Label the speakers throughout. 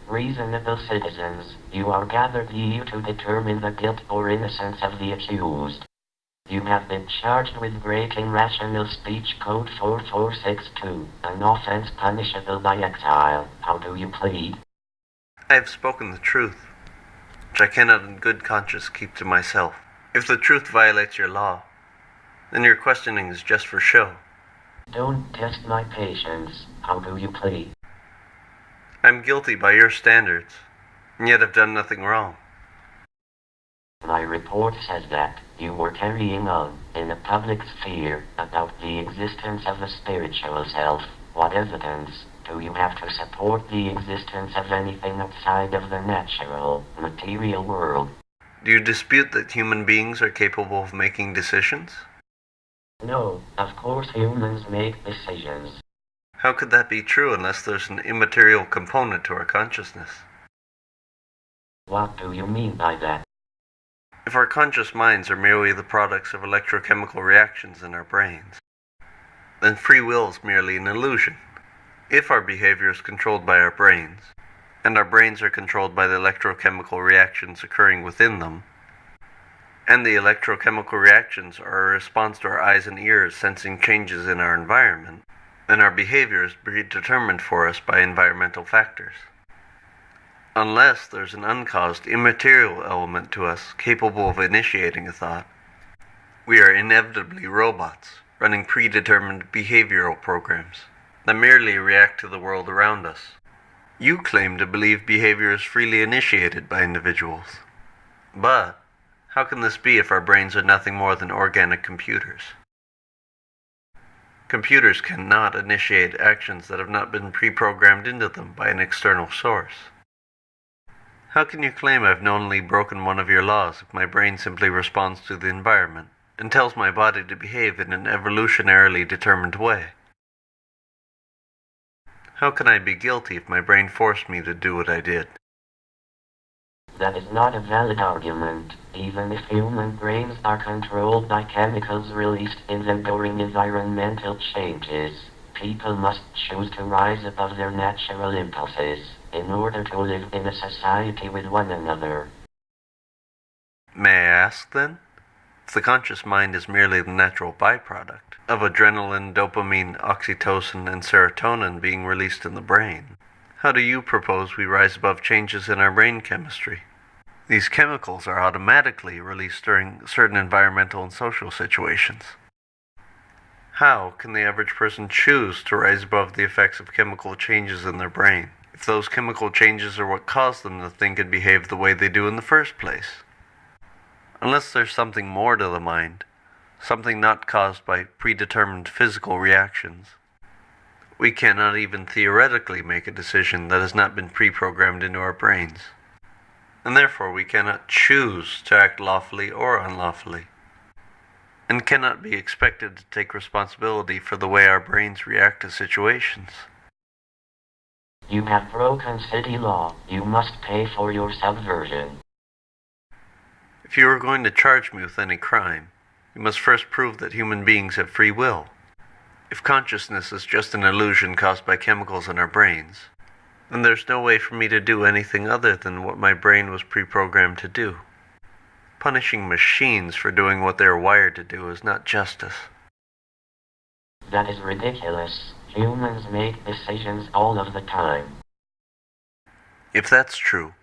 Speaker 1: Reasonable citizens, you are gathered here to determine the guilt or innocence of the accused. You have been charged with breaking Rational Speech Code 4462, an offense punishable by exile. How do you plead?
Speaker 2: I have spoken the truth, which I cannot in good conscience keep to myself. If the truth violates your law, then your questioning is just for show.
Speaker 1: Don't test my patience. How do you plead?
Speaker 2: I am guilty by your standards, and yet have done nothing wrong.
Speaker 1: My report says that you were carrying on, in a public sphere, about the existence of a spiritual self. What evidence do you have to support the existence of anything outside of the natural, material world?
Speaker 2: Do you dispute that human beings are capable of making decisions?
Speaker 1: No, of course humans make decisions.
Speaker 2: How could that be true unless there's an immaterial component to our consciousness?
Speaker 1: What do you mean by that?
Speaker 2: If our conscious minds are merely the products of electrochemical reactions in our brains, then free will is merely an illusion. If our behavior is controlled by our brains, and our brains are controlled by the electrochemical reactions occurring within them, and the electrochemical reactions are a response to our eyes and ears sensing changes in our environment, then our behavior is predetermined for us by environmental factors. Unless there's an uncaused, immaterial element to us capable of initiating a thought, we are inevitably robots, running predetermined behavioral programs that merely react to the world around us. You claim to believe behavior is freely initiated by individuals. But how can this be if our brains are nothing more than organic computers? Computers cannot initiate actions that have not been pre-programmed into them by an external source. How can you claim I've knowingly broken one of your laws if my brain simply responds to the environment and tells my body to behave in an evolutionarily determined way? How can I be guilty if my brain forced me to do what I did?
Speaker 1: That is not a valid argument, even if human brains are controlled by chemicals released in them during environmental changes. People must choose to rise above their natural impulses in order to live in a society with one another.
Speaker 2: May I ask, then, if the conscious mind is merely the natural byproduct of adrenaline, dopamine, oxytocin, and serotonin being released in the brain, how do you propose we rise above changes in our brain chemistry? These chemicals are automatically released during certain environmental and social situations. How can the average person choose to rise above the effects of chemical changes in their brain, if those chemical changes are what caused them to think and behave the way they do in the first place? Unless there's something more to the mind, something not caused by predetermined physical reactions, we cannot even theoretically make a decision that has not been pre-programmed into our brains. And therefore we cannot choose to act lawfully or unlawfully, and cannot be expected to take responsibility for the way our brains react to situations.
Speaker 1: You have broken city law. You must pay for your subversion.
Speaker 2: If you are going to charge me with any crime, you must first prove that human beings have free will. If consciousness is just an illusion caused by chemicals in our brains, then there's no way for me to do anything other than what my brain was pre-programmed to do. Punishing machines for doing what they are wired to do is not justice.
Speaker 1: That is ridiculous. Humans make decisions all of the time.
Speaker 2: If that's true,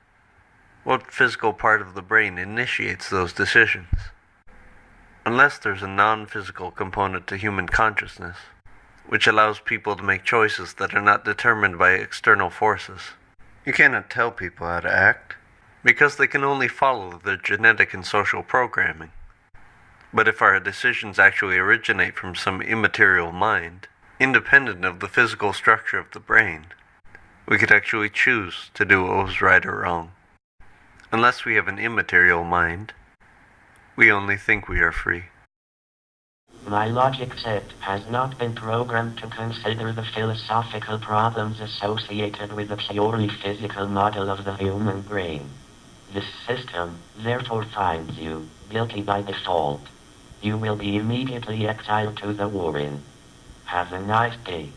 Speaker 2: what physical part of the brain initiates those decisions? Unless there's a non-physical component to human consciousness, which allows people to make choices that are not determined by external forces, you cannot tell people how to act, because they can only follow their genetic and social programming. But if our decisions actually originate from some immaterial mind, independent of the physical structure of the brain, we could actually choose to do what was right or wrong. Unless we have an immaterial mind, we only think we are free.
Speaker 1: My logic set has not been programmed to consider the philosophical problems associated with the purely physical model of the human brain. This system, therefore, finds you guilty by default. You will be immediately exiled to the warren. Have a nice day.